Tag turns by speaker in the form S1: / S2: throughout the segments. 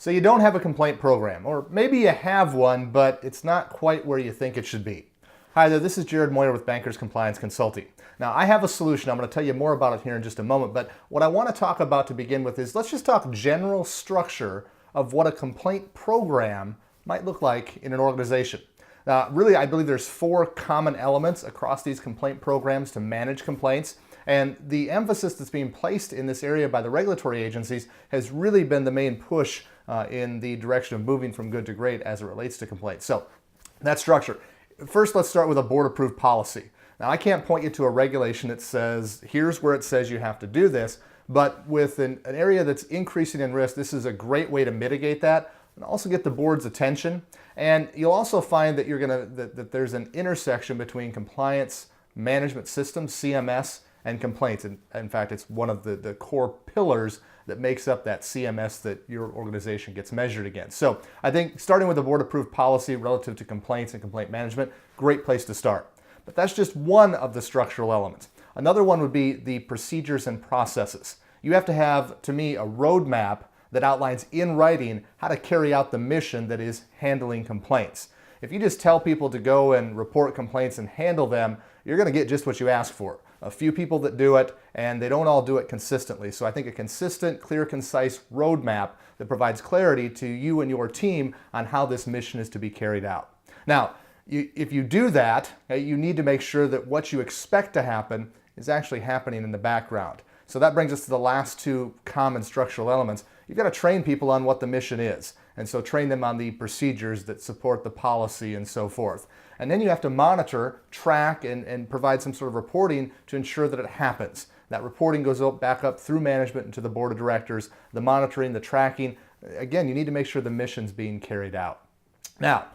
S1: So you don't have a complaint program, or maybe you have one, but it's not quite where you think it should be. Hi there, this is Jerod with Bankers Compliance Consulting. Now I have a solution. I'm going to tell you more about it here in just a moment, but what I want to talk about to begin with is let's just talk general structure of what a complaint program might look like in an organization. Really, I believe there's 4 common elements across these complaint programs to manage complaints. And the emphasis that's being placed in this area by the regulatory agencies has really been the main push in the direction of moving from good to great as it relates to complaints. So that structure. First, let's start with a board-approved policy. Now, I can't point you to a regulation that says, here's where it says you have to do this, but with an area that's increasing in risk, this is a great way to mitigate that and also get the board's attention. And you'll also find that that there's an intersection between compliance management systems, CMS, and complaints. In fact, it's one of the core pillars that makes up that CMS that your organization gets measured against. So I think starting with a board-approved policy relative to complaints and complaint management, great place to start. But that's just one of the structural elements. Another one would be the procedures and processes. You have to have, to me, a roadmap that outlines in writing how to carry out the mission that is handling complaints. If you just tell people to go and report complaints and handle them, you're going to get just what you ask for. A few people that do it, and they don't all do it consistently. So I think a consistent, clear, concise roadmap that provides clarity to you and your team on how this mission is to be carried out. Now, if you do that, you need to make sure that what you expect to happen is actually happening in the background. So that brings us to the last 2 common structural elements. You've got to train people on what the mission is. And so train them on the procedures that support the policy and so forth. And then you have to monitor, track, and provide some sort of reporting to ensure that it happens. That reporting goes back up through management and to the board of directors, the monitoring, the tracking. Again, you need to make sure the mission's being carried out. Now,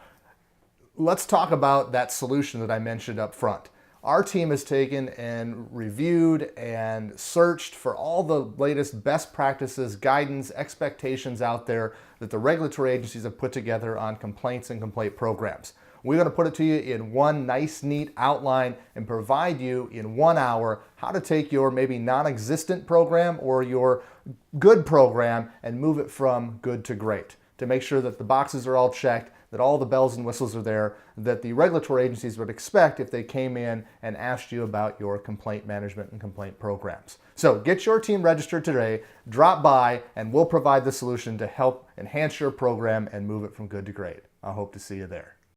S1: let's talk about that solution that I mentioned up front. Our team has taken and reviewed and searched for all the latest best practices, guidance, expectations out there that the regulatory agencies have put together on complaints and complaint programs. We're going to put it to you in one nice, neat outline and provide you in 1 hour how to take your maybe non-existent program or your good program and move it from good to great, to make sure that the boxes are all checked, that all the bells and whistles are there, that the regulatory agencies would expect if they came in and asked you about your complaint management and complaint programs. So get your team registered today, drop by, and we'll provide the solution to help enhance your program and move it from good to great. I hope to see you there.